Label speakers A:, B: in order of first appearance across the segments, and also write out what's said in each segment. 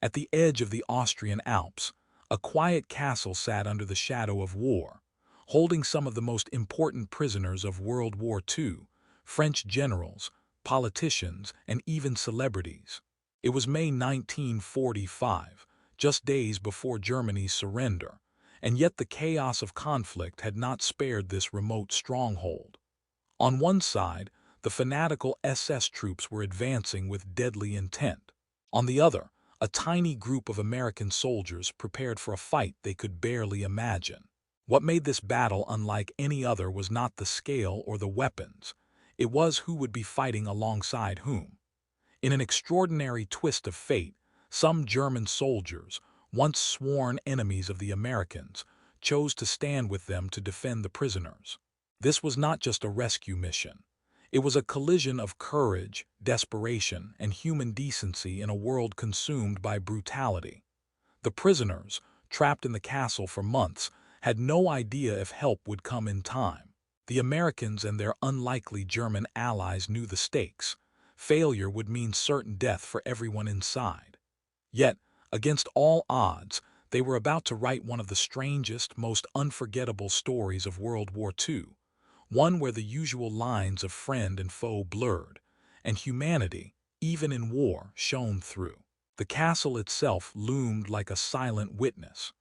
A: At the edge of the Austrian Alps, a quiet castle sat under the shadow of war, holding some of the most important prisoners of World War II, French generals, politicians, and even celebrities. It was May 1945, just days before Germany's surrender, and yet the chaos of conflict had not spared this remote stronghold. On one side, the fanatical SS troops were advancing with deadly intent. On the other, a tiny group of American soldiers prepared for a fight they could barely imagine. What made this battle unlike any other was not the scale or the weapons. It was who would be fighting alongside whom. In an extraordinary twist of fate, some German soldiers, once sworn enemies of the Americans, chose to stand with them to defend the prisoners. This was not just a rescue mission. It was a collision of courage, desperation, and human decency in a world consumed by brutality. The prisoners, trapped in the castle for months, had no idea if help would come in time. The Americans and their unlikely German allies knew the stakes. Failure would mean certain death for everyone inside. Yet, against all odds, they were about to write one of the strangest, most unforgettable stories of World War II, one where the usual lines of friend and foe blurred, and humanity, even in war, shone through. The castle itself loomed like a silent witness.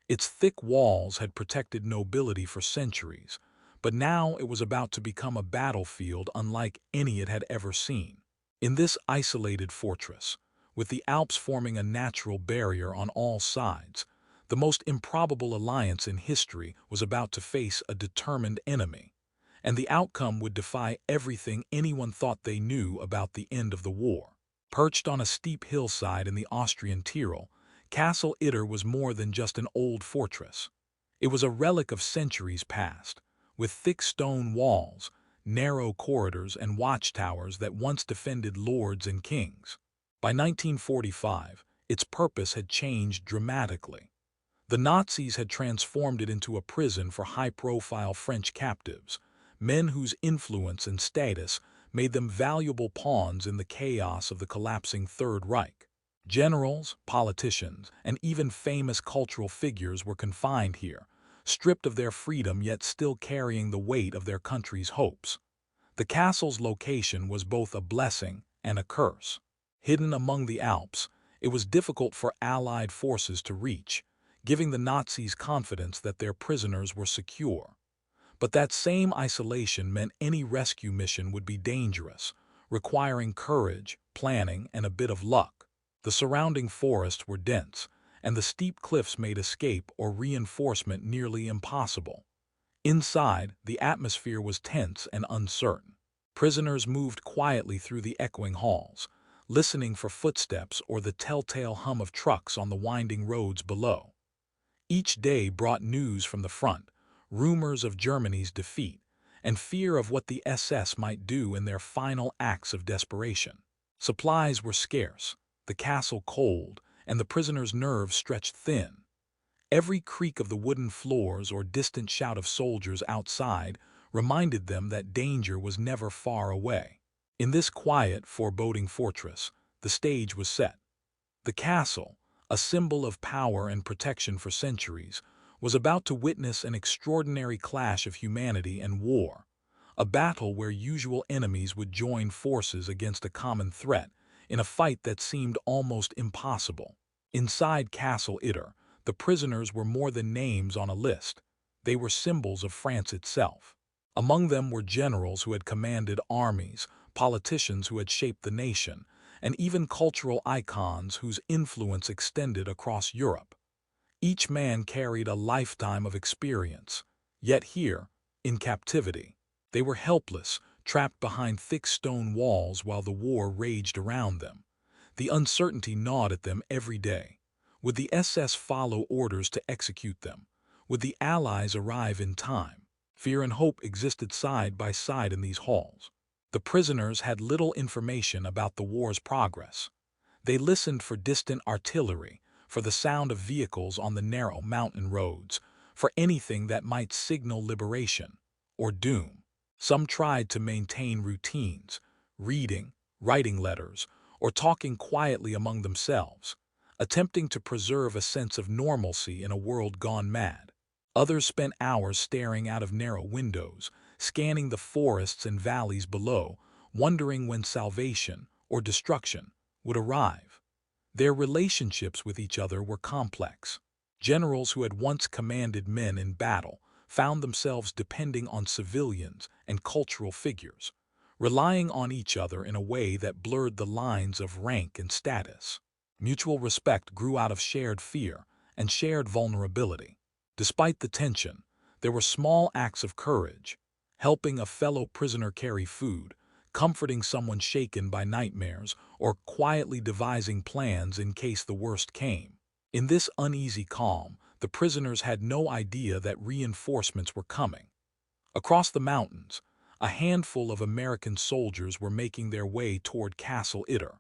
A: Its thick walls had protected nobility for centuries, but now it was about to become a battlefield unlike any it had ever seen. In this isolated fortress, with the Alps forming a natural barrier on all sides, the most improbable alliance in history was about to face a determined enemy, and the outcome would defy everything anyone thought they knew about the end of the war. Perched on a steep hillside in the Austrian Tyrol, Castle Itter was more than just an old fortress. It was a relic of centuries past, with thick stone walls, narrow corridors, and watchtowers that once defended lords and kings. By 1945, its purpose had changed dramatically. The Nazis had transformed it into a prison for high-profile French captives, men whose influence and status made them valuable pawns in the chaos of the collapsing Third Reich. Generals, politicians, and even famous cultural figures were confined here, stripped of their freedom yet still carrying the weight of their country's hopes. The castle's location was both a blessing and a curse. Hidden among the Alps, it was difficult for Allied forces to reach, giving the Nazis confidence that their prisoners were secure. But that same isolation meant any rescue mission would be dangerous, requiring courage, planning, and a bit of luck. The surrounding forests were dense, and the steep cliffs made escape or reinforcement nearly impossible. Inside, the atmosphere was tense and uncertain. Prisoners moved quietly through the echoing halls, listening for footsteps or the telltale hum of trucks on the winding roads below. Each day brought news from the front, rumors of Germany's defeat, and fear of what the SS might do in their final acts of desperation. Supplies were scarce, the castle cold, and the prisoners' nerves stretched thin. Every creak of the wooden floors or distant shout of soldiers outside reminded them that danger was never far away. In this quiet, foreboding fortress, the stage was set. The castle, a symbol of power and protection for centuries, was about to witness an extraordinary clash of humanity and war, a battle where usual enemies would join forces against a common threat in a fight that seemed almost impossible. Inside Castle Itter, the prisoners were more than names on a list. They were symbols of France itself. Among them were generals who had commanded armies, politicians who had shaped the nation, and even cultural icons whose influence extended across Europe. Each man carried a lifetime of experience, yet here, in captivity, they were helpless, trapped behind thick stone walls while the war raged around them. The uncertainty gnawed at them every day. Would the SS follow orders to execute them? Would the Allies arrive in time? Fear and hope existed side by side in these halls. The prisoners had little information about the war's progress. They listened for distant artillery, for the sound of vehicles on the narrow mountain roads, for anything that might signal liberation or doom. Some tried to maintain routines, reading, writing letters, or talking quietly among themselves. attempting to preserve a sense of normalcy in a world gone mad. Others spent hours staring out of narrow windows, scanning the forests and valleys below, wondering when salvation or destruction would arrive. Their relationships with each other were complex. Generals who had once commanded men in battle found themselves depending on civilians and cultural figures, relying on each other in a way that blurred the lines of rank and status. Mutual respect grew out of shared fear and shared vulnerability. Despite the tension, there were small acts of courage, helping a fellow prisoner carry food, comforting someone shaken by nightmares, or quietly devising plans in case the worst came. In this uneasy calm, the prisoners had no idea that reinforcements were coming. Across the mountains, a handful of American soldiers were making their way toward Castle Itter,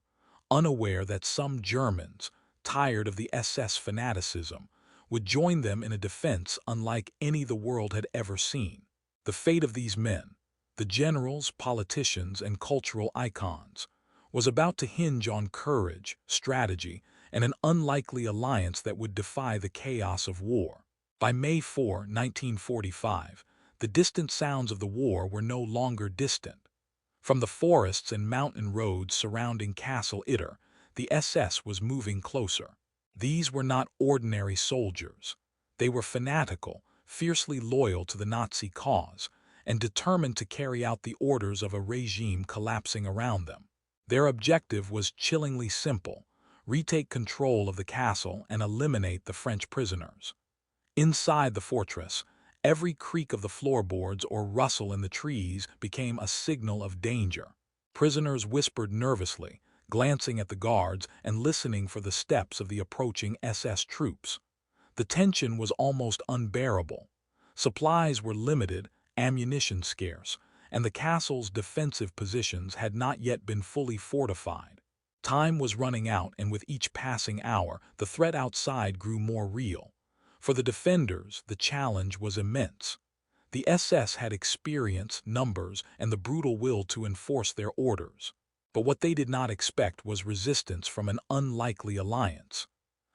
A: unaware that some Germans, tired of the SS fanaticism, would join them in a defense unlike any the world had ever seen. The fate of these men, the generals, politicians, and cultural icons, was about to hinge on courage, strategy, and an unlikely alliance that would defy the chaos of war. By May 4, 1945, the distant sounds of the war were no longer distant. From the forests and mountain roads surrounding Castle Itter, the SS was moving closer. These were not ordinary soldiers. They were fanatical, fiercely loyal to the Nazi cause, and determined to carry out the orders of a regime collapsing around them. Their objective was chillingly simple: retake control of the castle and eliminate the French prisoners. Inside the fortress, every creak of the floorboards or rustle in the trees became a signal of danger. Prisoners whispered nervously, glancing at the guards and listening for the steps of the approaching SS troops. The tension was almost unbearable. Supplies were limited, ammunition scarce, and the castle's defensive positions had not yet been fully fortified. Time was running out, and with each passing hour, the threat outside grew more real. For the defenders, the challenge was immense. The SS had experience, numbers, and the brutal will to enforce their orders. But what they did not expect was resistance from an unlikely alliance.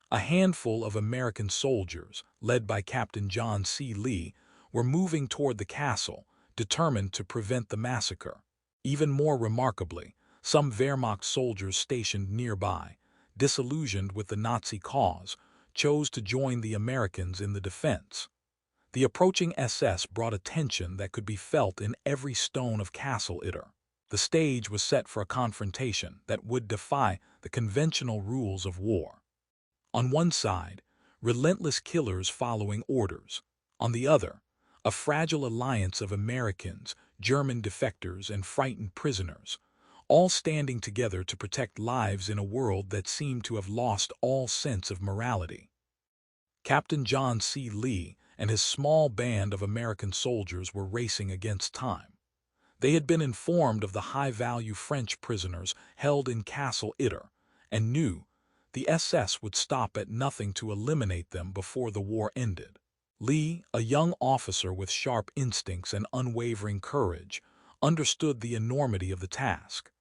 A: A handful of American soldiers, led by Captain John C. Lee, were moving toward the castle, determined to prevent the massacre. Even more remarkably, some Wehrmacht soldiers stationed nearby, disillusioned with the Nazi cause, chose to join the Americans in the defense. The approaching SS brought a tension that could be felt in every stone of Castle Itter. The stage was set for a confrontation that would defy the conventional rules of war. On one side, relentless killers following orders. On the other, a fragile alliance of Americans, German defectors, and frightened prisoners, all standing together to protect lives in a world that seemed to have lost all sense of morality. Captain John C. Lee and his small band of American soldiers were racing against time. They had been informed of the high-value French prisoners held in Castle Itter and knew the SS would stop at nothing to eliminate them before the war ended. Lee, a young officer with sharp instincts and unwavering courage, understood the enormity of the task.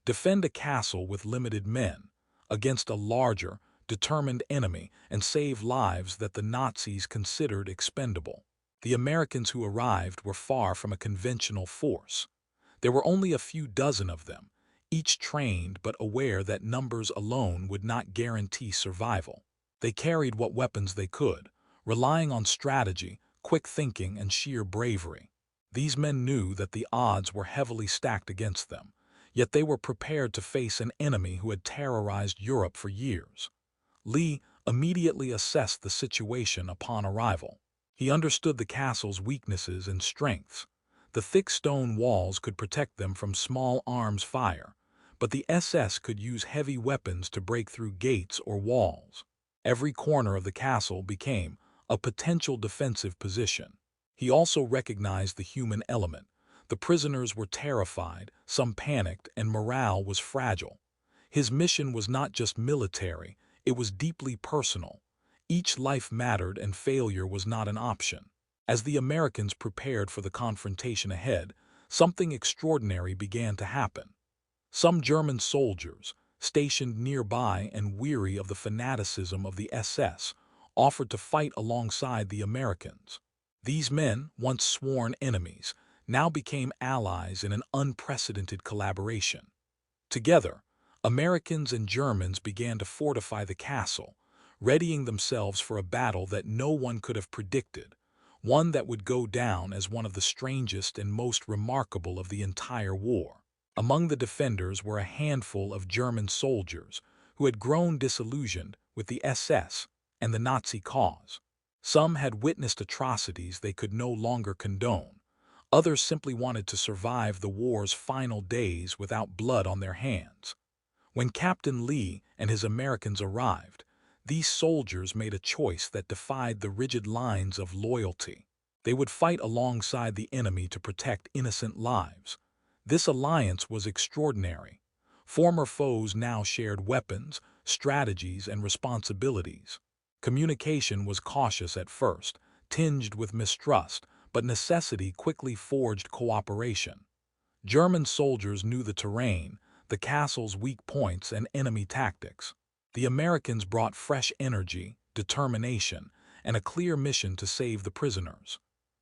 A: Defend a castle with limited men against a larger, determined enemy and save lives that the Nazis considered expendable. The Americans who arrived were far from a conventional force. There were only a few dozen of them, each trained but aware that numbers alone would not guarantee survival. They carried what weapons they could, relying on strategy, quick thinking, and sheer bravery. These men knew that the odds were heavily stacked against them, yet they were prepared to face an enemy who had terrorized Europe for years. Lee immediately assessed the situation upon arrival. He understood the castle's weaknesses and strengths. The thick stone walls could protect them from small arms fire, but the SS could use heavy weapons to break through gates or walls. Every corner of the castle became a potential defensive position. He also recognized the human element. The prisoners were terrified, some panicked, and morale was fragile. His mission was not just military, it was deeply personal. Each life mattered, and failure was not an option. As the Americans prepared for the confrontation ahead, something extraordinary began to happen. Some German soldiers, stationed nearby and weary of the fanaticism of the SS, offered to fight alongside the Americans. These men, once sworn enemies, now became allies in an unprecedented collaboration. Together, Americans and Germans began to fortify the castle, readying themselves for a battle that no one could have predicted, one that would go down as one of the strangest and most remarkable of the entire war. Among the defenders were a handful of German soldiers who had grown disillusioned with the SS and the Nazi cause. Some had witnessed atrocities they could no longer condone. Others simply wanted to survive the war's final days without blood on their hands. When Captain Lee and his Americans arrived, these soldiers made a choice that defied the rigid lines of loyalty. They would fight alongside the enemy to protect innocent lives. This alliance was extraordinary. Former foes now shared weapons, strategies, and responsibilities. Communication was cautious at first, tinged with mistrust, but necessity quickly forged cooperation. German soldiers knew the terrain, the castle's weak points, and enemy tactics. The Americans brought fresh energy, determination, and a clear mission to save the prisoners.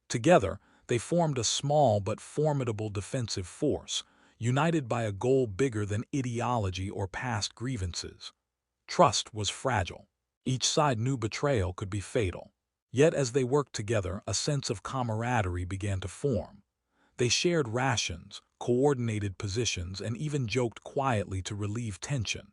A: Together, they formed a small but formidable defensive force, united by a goal bigger than ideology or past grievances. Trust was fragile. Each side knew betrayal could be fatal. Yet as they worked together, a sense of camaraderie began to form. They shared rations, coordinated positions, and even joked quietly to relieve tension.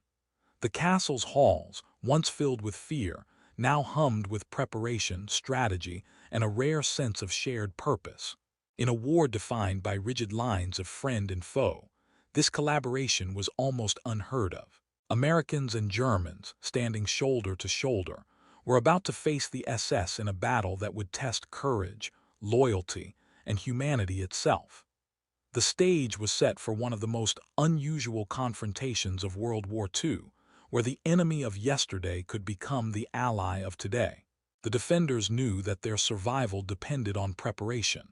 A: The castle's halls, once filled with fear, now hummed with preparation, strategy, and a rare sense of shared purpose. In a war defined by rigid lines of friend and foe, this collaboration was almost unheard of. Americans and Germans, standing shoulder to shoulder, were about to face the SS in a battle that would test courage, loyalty, and humanity itself. The stage was set for one of the most unusual confrontations of World War II, where the enemy of yesterday could become the ally of today. The defenders knew that their survival depended on preparation.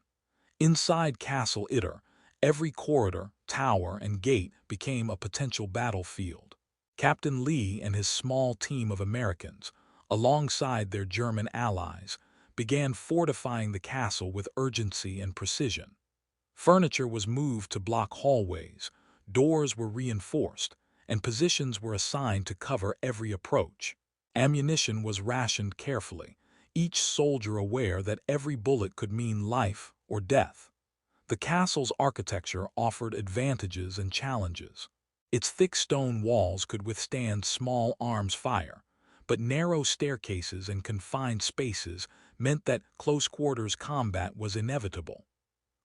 A: Inside Castle Itter, every corridor, tower, and gate became a potential battlefield. Captain Lee and his small team of Americans, alongside their German allies, began fortifying the castle with urgency and precision. Furniture was moved to block hallways, doors were reinforced, and positions were assigned to cover every approach. Ammunition was rationed carefully, each soldier aware that every bullet could mean life or death. The castle's architecture offered advantages and challenges. Its thick stone walls could withstand small arms fire, but narrow staircases and confined spaces meant that close-quarters combat was inevitable.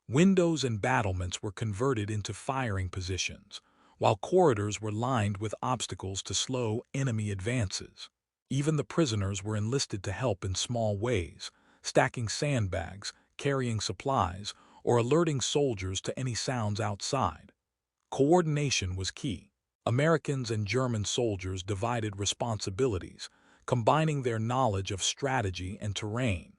A: Windows and battlements were converted into firing positions, while corridors were lined with obstacles to slow enemy advances. Even the prisoners were enlisted to help in small ways, stacking sandbags, carrying supplies, or alerting soldiers to any sounds outside. Coordination was key. Americans and German soldiers divided responsibilities, combining their knowledge of strategy and terrain.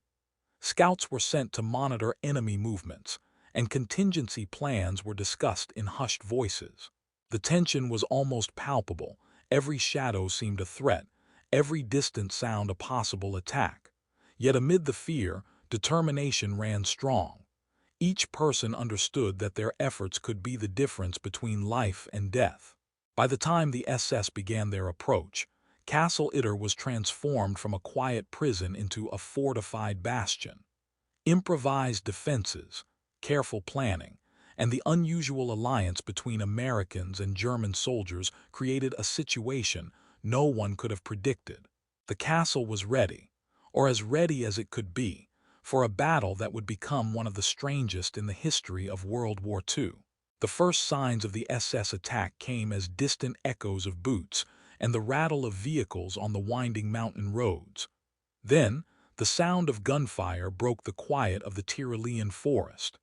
A: Scouts were sent to monitor enemy movements, and contingency plans were discussed in hushed voices. The tension was almost palpable. Every shadow seemed a threat, every distant sound a possible attack. Yet amid the fear, determination ran strong. Each person understood that their efforts could be the difference between life and death. By the time the SS began their approach, Castle Itter was transformed from a quiet prison into a fortified bastion. Improvised defenses, careful planning, and the unusual alliance between Americans and German soldiers created a situation no one could have predicted. The castle was ready, or as ready as it could be, for a battle that would become one of the strangest in the history of World War II. The first signs of the SS attack came as distant echoes of boots and the rattle of vehicles on the winding mountain roads. Then, the sound of gunfire broke the quiet of the Tyrolean forest.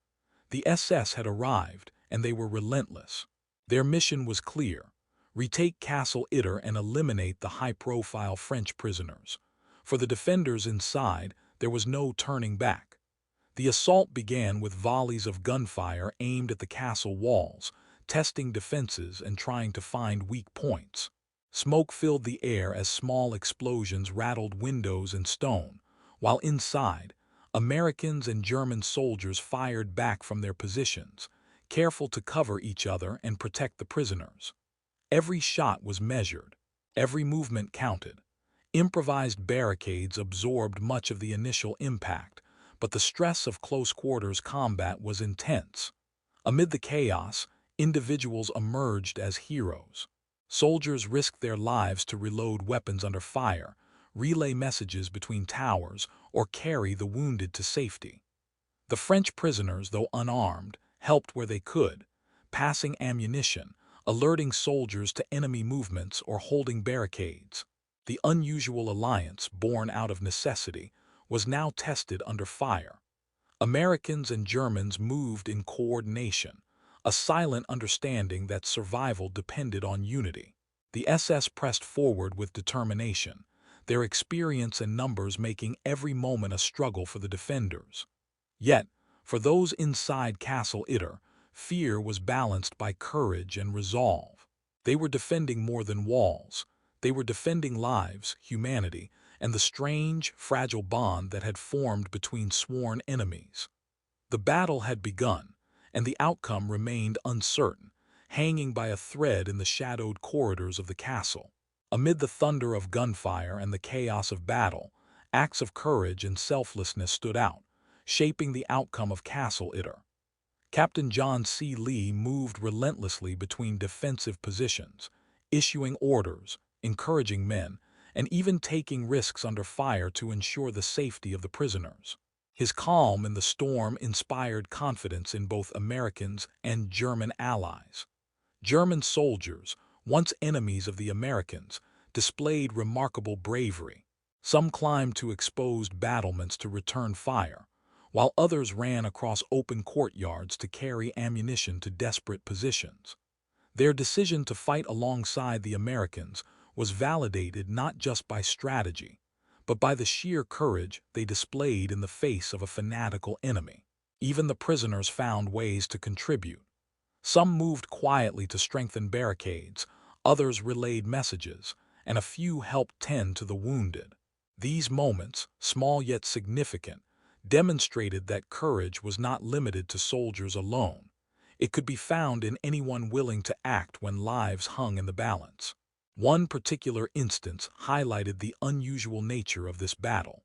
A: The SS had arrived, and they were relentless. Their mission was clear: retake Castle Itter and eliminate the high-profile French prisoners. For the defenders inside, there was no turning back. The assault began with volleys of gunfire aimed at the castle walls, testing defenses and trying to find weak points. Smoke filled the air as small explosions rattled windows and stone, while inside, Americans and German soldiers fired back from their positions, careful to cover each other and protect the prisoners. Every shot was measured, every movement counted. Improvised barricades absorbed much of the initial impact, but the stress of close-quarters combat was intense. Amid the chaos, individuals emerged as heroes. Soldiers risked their lives to reload weapons under fire, relay messages between towers, or carry the wounded to safety. The French prisoners, though unarmed, helped where they could, passing ammunition, alerting soldiers to enemy movements, or holding barricades. The unusual alliance, born out of necessity, was now tested under fire. Americans and Germans moved in coordination, a silent understanding that survival depended on unity. The SS pressed forward with determination, their experience and numbers making every moment a struggle for the defenders. Yet, for those inside Castle Itter, fear was balanced by courage and resolve. They were defending more than walls. They were defending lives, humanity, and the strange, fragile bond that had formed between sworn enemies. The battle had begun, and the outcome remained uncertain, hanging by a thread in the shadowed corridors of the castle. Amid the thunder of gunfire and the chaos of battle, acts of courage and selflessness stood out, shaping the outcome of Castle Itter. Captain John C. Lee moved relentlessly between defensive positions, issuing orders, encouraging men, and even taking risks under fire to ensure the safety of the prisoners. His calm in the storm inspired confidence in both Americans and German allies. German soldiers, once enemies of the Americans, displayed remarkable bravery. Some climbed to exposed battlements to return fire, while others ran across open courtyards to carry ammunition to desperate positions. Their decision to fight alongside the Americans was validated not just by strategy, but by the sheer courage they displayed in the face of a fanatical enemy. Even the prisoners found ways to contribute. Some moved quietly to strengthen barricades, others relayed messages, and a few helped tend to the wounded. These moments, small yet significant, demonstrated that courage was not limited to soldiers alone. It could be found in anyone willing to act when lives hung in the balance. One particular instance highlighted the unusual nature of this battle.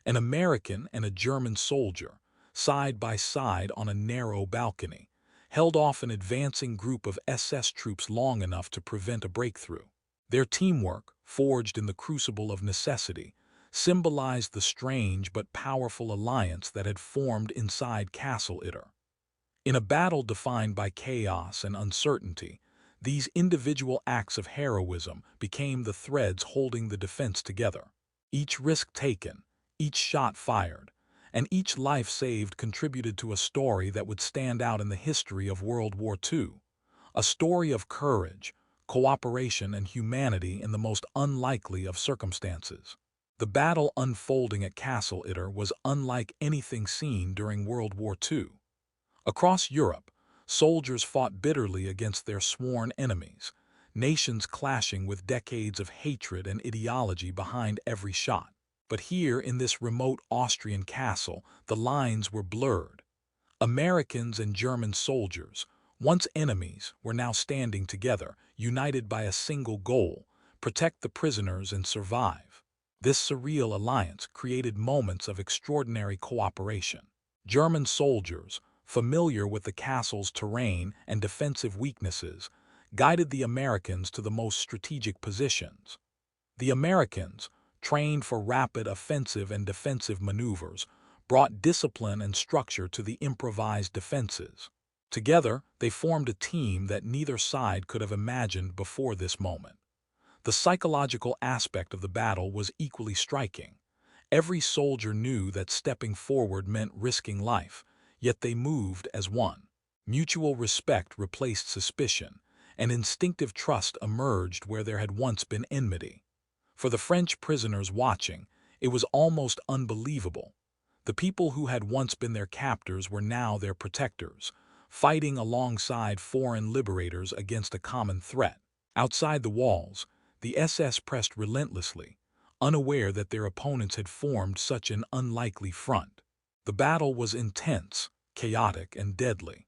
A: An American and a German soldier, side by side on a narrow balcony, held off an advancing group of SS troops long enough to prevent a breakthrough. Their teamwork, forged in the crucible of necessity, symbolized the strange but powerful alliance that had formed inside Castle Itter. In a battle defined by chaos and uncertainty, these individual acts of heroism became the threads holding the defense together. Each risk taken, each shot fired, and each life saved contributed to a story that would stand out in the history of World War II, a story of courage, cooperation, and humanity in the most unlikely of circumstances. The battle unfolding at Castle Itter was unlike anything seen during World War II. Across Europe, soldiers fought bitterly against their sworn enemies, nations clashing with decades of hatred and ideology behind every shot. But here in this remote Austrian castle, the lines were blurred. Americans and German soldiers, once enemies, were now standing together, united by a single goal: protect the prisoners and survive. This surreal alliance created moments of extraordinary cooperation. German soldiers, familiar with the castle's terrain and defensive weaknesses, guided the Americans to the most strategic positions. The Americans, trained for rapid offensive and defensive maneuvers, brought discipline and structure to the improvised defenses. Together, they formed a team that neither side could have imagined before this moment. The psychological aspect of the battle was equally striking. Every soldier knew that stepping forward meant risking life, yet they moved as one. Mutual respect replaced suspicion, and instinctive trust emerged where there had once been enmity. For the French prisoners watching, it was almost unbelievable. The people who had once been their captors were now their protectors, fighting alongside foreign liberators against a common threat. Outside the walls, The SS pressed relentlessly, unaware that their opponents had formed such an unlikely front. The battle was intense, chaotic, and deadly,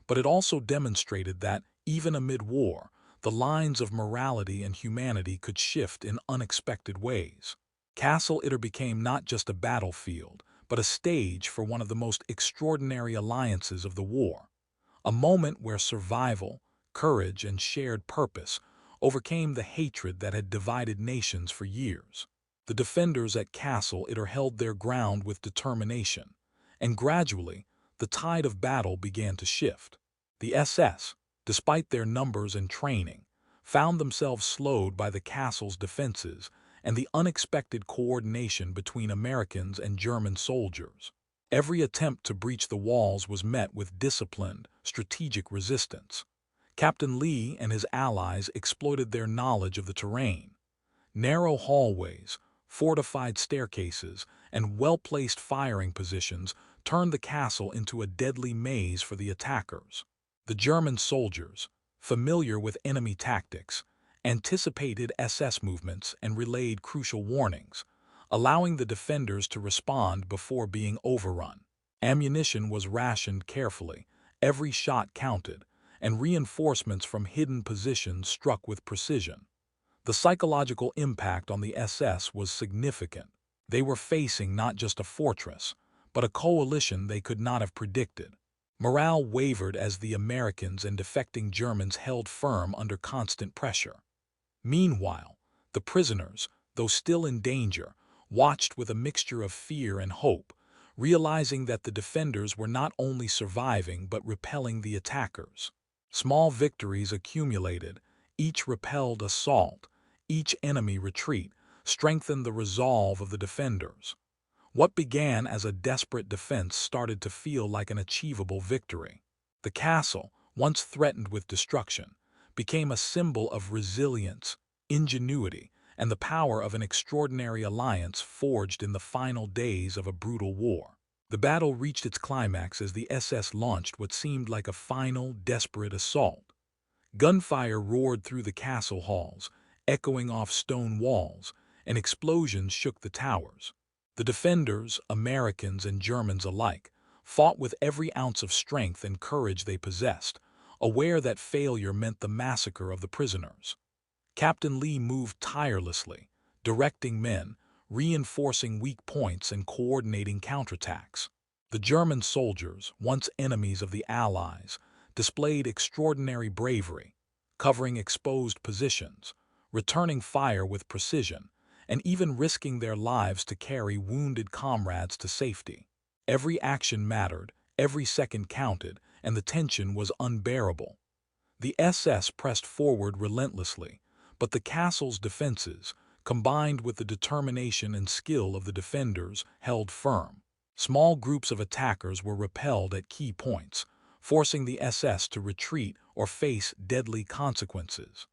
A: but it also demonstrated that, even amid war, the lines of morality and humanity could shift in unexpected ways. Castle Itter became not just a battlefield, but a stage for one of the most extraordinary alliances of the war, a moment where survival, courage, and shared purpose overcame the hatred that had divided nations for years. The defenders at Castle Itter held their ground with determination, and gradually, the tide of battle began to shift. The SS, despite their numbers and training, found themselves slowed by the castle's defenses and the unexpected coordination between Americans and German soldiers. Every attempt to breach the walls was met with disciplined, strategic resistance. Captain Lee and his allies exploited their knowledge of the terrain. Narrow hallways, fortified staircases, and well-placed firing positions turned the castle into a deadly maze for the attackers. The German soldiers, familiar with enemy tactics, anticipated SS movements and relayed crucial warnings, allowing the defenders to respond before being overrun. Ammunition was rationed carefully, every shot counted, and reinforcements from hidden positions struck with precision. The psychological impact on the SS was significant. They were facing not just a fortress, but a coalition they could not have predicted. Morale wavered as the Americans and defecting Germans held firm under constant pressure. Meanwhile, the prisoners, though still in danger, watched with a mixture of fear and hope, realizing that the defenders were not only surviving but repelling the attackers. Small victories accumulated, each repelled assault, each enemy retreat, strengthened the resolve of the defenders. What began as a desperate defense started to feel like an achievable victory. The castle, once threatened with destruction, became a symbol of resilience, ingenuity, and the power of an extraordinary alliance forged in the final days of a brutal war. The battle reached its climax as the SS launched what seemed like a final, desperate assault. Gunfire roared through the castle halls, echoing off stone walls, and explosions shook the towers. The defenders, Americans and Germans alike, fought with every ounce of strength and courage they possessed, aware that failure meant the massacre of the prisoners. Captain Lee moved tirelessly, directing men, reinforcing weak points and coordinating counterattacks. The German soldiers, once enemies of the Allies, displayed extraordinary bravery, covering exposed positions, returning fire with precision, and even risking their lives to carry wounded comrades to safety. Every action mattered, every second counted, and the tension was unbearable. The SS pressed forward relentlessly, but the castle's defenses, combined with the determination and skill of the defenders, held firm. Small groups of attackers were repelled at key points, forcing the SS to retreat or face deadly consequences.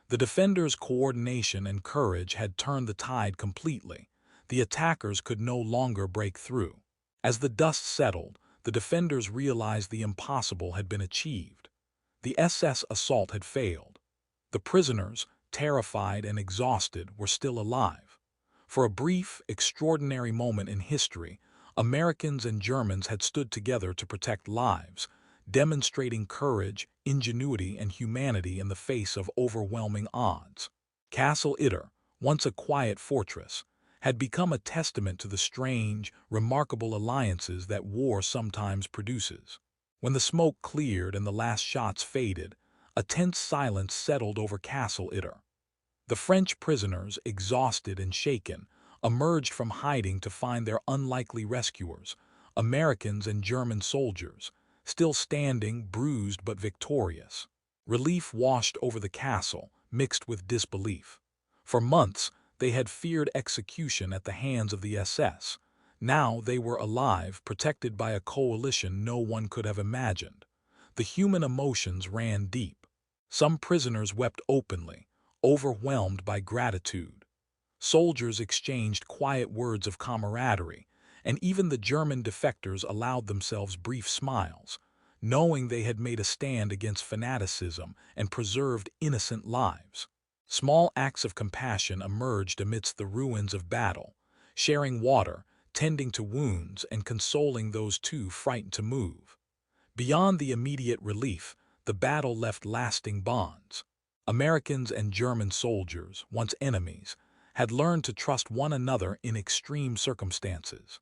A: The defenders' coordination and courage had turned the tide completely. The attackers could no longer break through. As the dust settled, the defenders realized the impossible had been achieved. The SS assault had failed. The prisoners, terrified and exhausted, were still alive. For a brief, extraordinary moment in history, Americans and Germans had stood together to protect lives, demonstrating courage, ingenuity, and humanity in the face of overwhelming odds. Castle Itter, once a quiet fortress, had become a testament to the strange, remarkable alliances that war sometimes produces. When the smoke cleared and the last shots faded, a tense silence settled over Castle Itter. The French prisoners, exhausted and shaken, emerged from hiding to find their unlikely rescuers, Americans and German soldiers, still standing, bruised but victorious. Relief washed over the castle, mixed with disbelief. For months, they had feared execution at the hands of the SS. Now they were alive, protected by a coalition no one could have imagined. The human emotions ran deep. Some prisoners wept openly, overwhelmed by gratitude. Soldiers exchanged quiet words of camaraderie, and even the German defectors allowed themselves brief smiles, knowing they had made a stand against fanaticism and preserved innocent lives. Small acts of compassion emerged amidst the ruins of battle, sharing water, tending to wounds, and consoling those too frightened to move. Beyond the immediate relief, the battle left lasting bonds. Americans and German soldiers, once enemies, had learned to trust one another in extreme circumstances.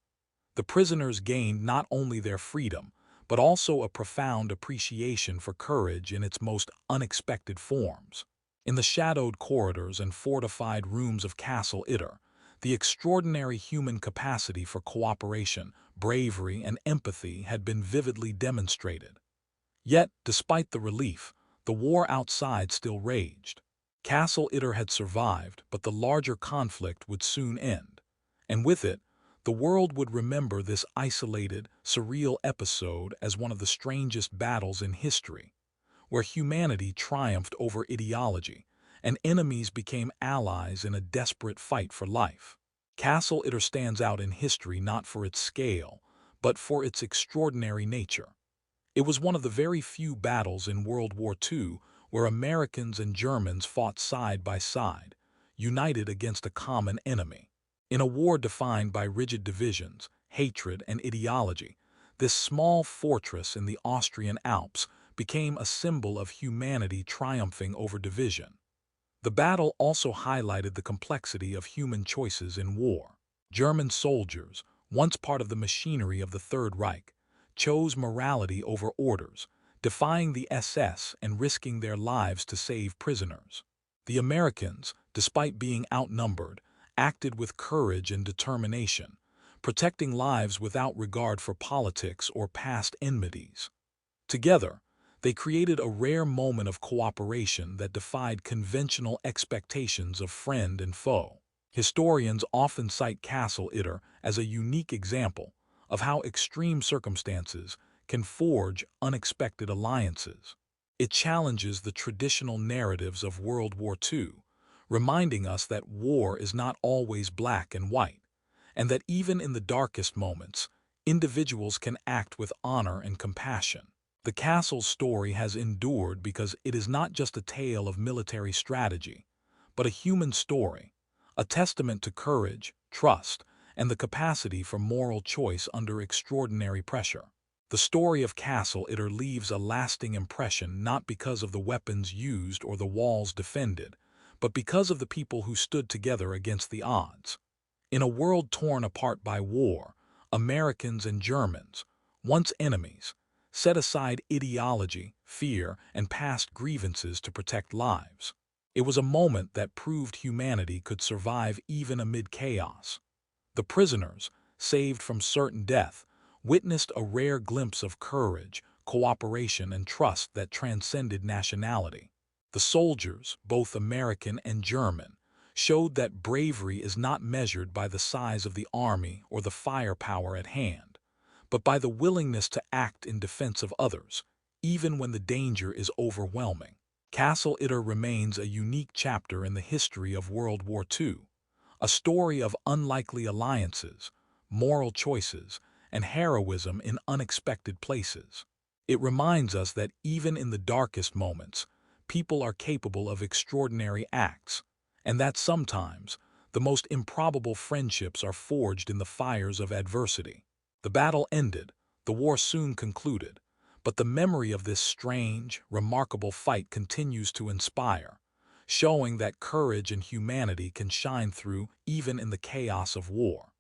A: The prisoners gained not only their freedom, but also a profound appreciation for courage in its most unexpected forms. In the shadowed corridors and fortified rooms of Castle Itter, the extraordinary human capacity for cooperation, bravery, and empathy had been vividly demonstrated. Yet, despite the relief, the war outside still raged. Castle Itter had survived, but the larger conflict would soon end. And with it, the world would remember this isolated, surreal episode as one of the strangest battles in history, where humanity triumphed over ideology, and enemies became allies in a desperate fight for life. Castle Itter stands out in history not for its scale, but for its extraordinary nature. It was one of the very few battles in World War II where Americans and Germans fought side by side, united against a common enemy. In a war defined by rigid divisions, hatred, and ideology, this small fortress in the Austrian Alps became a symbol of humanity triumphing over division. The battle also highlighted the complexity of human choices in war. German soldiers, once part of the machinery of the Third Reich, chose morality over orders, defying the SS and risking their lives to save prisoners. The Americans, despite being outnumbered, acted with courage and determination, protecting lives without regard for politics or past enmities. Together, they created a rare moment of cooperation that defied conventional expectations of friend and foe. Historians often cite Castle Itter as a unique example of how extreme circumstances can forge unexpected alliances. It challenges the traditional narratives of World War II, reminding us that war is not always black and white, and that even in the darkest moments, individuals can act with honor and compassion. The castle's story has endured because it is not just a tale of military strategy, but a human story, a testament to courage, trust, and the capacity for moral choice under extraordinary pressure. The story of Castle Itter leaves a lasting impression not because of the weapons used or the walls defended, but because of the people who stood together against the odds. In a world torn apart by war, Americans and Germans, once enemies, set aside ideology, fear, and past grievances to protect lives. It was a moment that proved humanity could survive even amid chaos. The prisoners, saved from certain death, witnessed a rare glimpse of courage, cooperation, and trust that transcended nationality. The soldiers, both American and German, showed that bravery is not measured by the size of the army or the firepower at hand, but by the willingness to act in defense of others, even when the danger is overwhelming. Castle Itter remains a unique chapter in the history of World War II, a story of unlikely alliances, moral choices, and heroism in unexpected places. It reminds us that even in the darkest moments, people are capable of extraordinary acts, and that sometimes the most improbable friendships are forged in the fires of adversity. The battle ended, the war soon concluded, but the memory of this strange, remarkable fight continues to inspire, showing that courage and humanity can shine through even in the chaos of war.